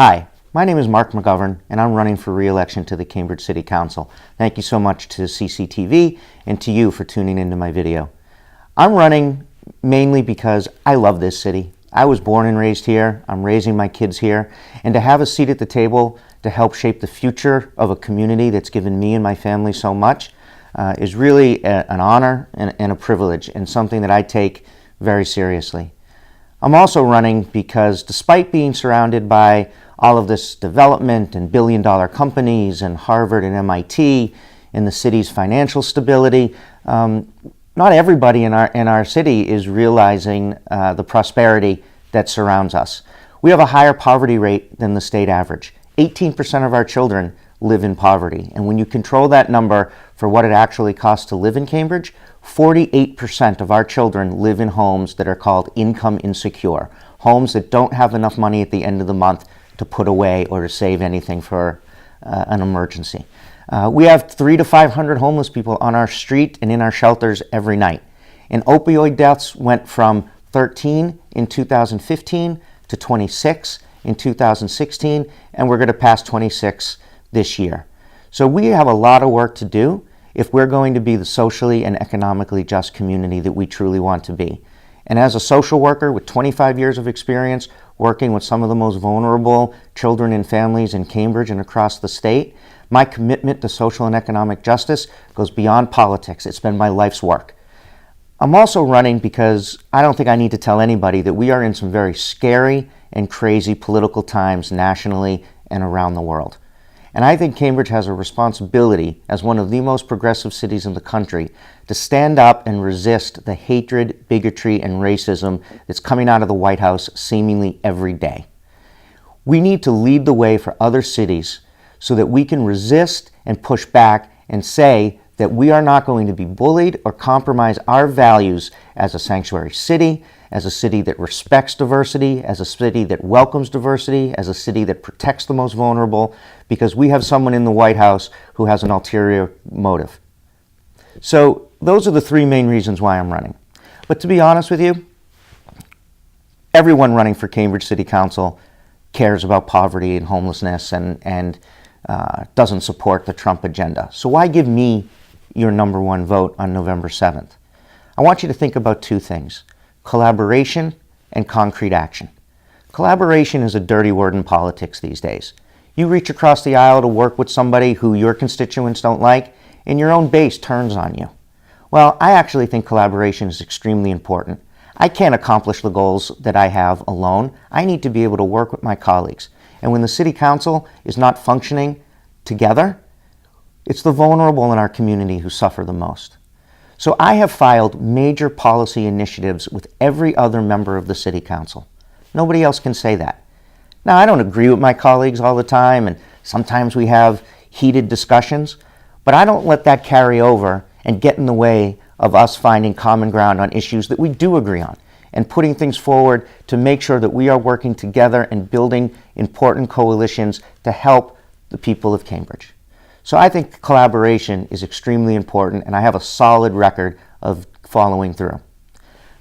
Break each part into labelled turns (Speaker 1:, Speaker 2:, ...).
Speaker 1: Hi, my name is Marc McGovern, and I'm running for re-election to the Cambridge City Council. Thank you so much to CCTV and to you for tuning into my video. I'm running mainly because I love this city. I was born and raised here. I'm raising my kids here. And to have a seat at the table to help shape the future of a community that's given me and my family so much is really an honor and a privilege, and something that I take very seriously. I'm also running because despite being surrounded by all of this development and billion-dollar companies and Harvard and MIT and the city's financial stability, not everybody in our city is realizing the prosperity that surrounds us. We have a higher poverty rate than the state average. 18% of our children live in poverty. And when you control that number for what it actually costs to live in Cambridge, 48% of our children live in homes that are called income insecure, homes that don't have enough money at the end of the month to put away or to save anything for an emergency. We have 300 to 500 homeless people on our street and in our shelters every night. And opioid deaths went from 13 in 2015 to 26 in 2016, and we're going to pass 26 this year. So we have a lot of work to do if we're going to be the socially and economically just community that we truly want to be. And as a social worker with 25 years of experience working with some of the most vulnerable children and families in Cambridge and across the state, my commitment to social and economic justice goes beyond politics. It's been my life's work. I'm also running because I don't think I need to tell anybody that we are in some very scary and crazy political times nationally and around the world. And I think Cambridge has a responsibility as one of the most progressive cities in the country to stand up and resist the hatred, bigotry, and racism that's coming out of the White House seemingly every day. We need to lead the way for other cities so that we can resist and push back and say that we are not going to be bullied or compromise our values as a sanctuary city, as a city that respects diversity, as a city that welcomes diversity, as a city that protects the most vulnerable, because we have someone in the White House who has an ulterior motive. So those are the three main reasons why I'm running. But to be honest with you, everyone running for Cambridge City Council cares about poverty and homelessness and doesn't support the Trump agenda. So why give me your number one vote on November 7th? I want you to think about two things: collaboration and concrete action. Collaboration is a dirty word in politics these days. You reach across the aisle to work with somebody who your constituents don't like, and your own base turns on you. Well, I actually think collaboration is extremely important. I can't accomplish the goals that I have alone. I need to be able to work with my colleagues. And when the City Council is not functioning together, it's the vulnerable in our community who suffer the most. So I have filed major policy initiatives with every other member of the City Council. Nobody else can say that. Now, I don't agree with my colleagues all the time, and sometimes we have heated discussions, but I don't let that carry over and get in the way of us finding common ground on issues that we do agree on, and putting things forward to make sure that we are working together and building important coalitions to help the people of Cambridge. So I think collaboration is extremely important, and I have a solid record of following through.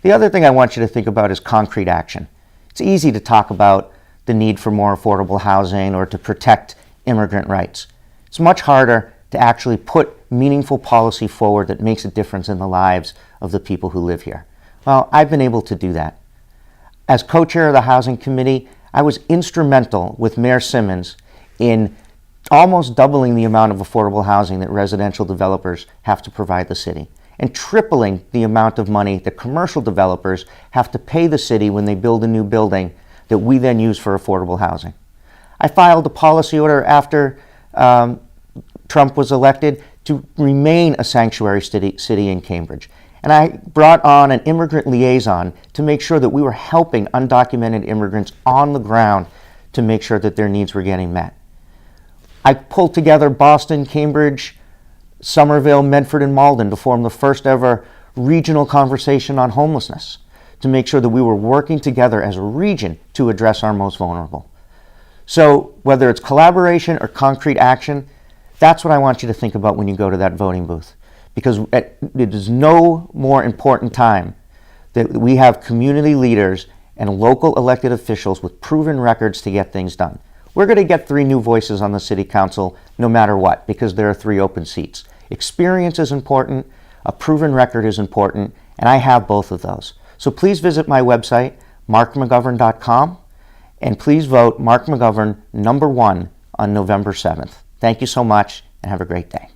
Speaker 1: The other thing I want you to think about is concrete action. It's easy to talk about the need for more affordable housing or to protect immigrant rights. It's much harder to actually put meaningful policy forward that makes a difference in the lives of the people who live here. Well, I've been able to do that. As co-chair of the Housing Committee, I was instrumental with Mayor Simmons in almost doubling the amount of affordable housing that residential developers have to provide the city, and tripling the amount of money that commercial developers have to pay the city when they build a new building that we then use for affordable housing. I filed a policy order after Trump was elected to remain a sanctuary city in Cambridge. And I brought on an immigrant liaison to make sure that we were helping undocumented immigrants on the ground to make sure that their needs were getting met. I pulled together Boston, Cambridge, Somerville, Medford, and Malden to form the first ever regional conversation on homelessness, to make sure that we were working together as a region to address our most vulnerable. So whether it's collaboration or concrete action, that's what I want you to think about when you go to that voting booth. Because it is no more important time that we have community leaders and local elected officials with proven records to get things done. We're going to get 3 new voices on the City Council no matter what, because there are 3 open seats. Experience is important, a proven record is important, and I have both of those. So please visit my website, markmcgovern.com, and please vote Marc McGovern #1 on November 7th. Thank you so much, and have a great day.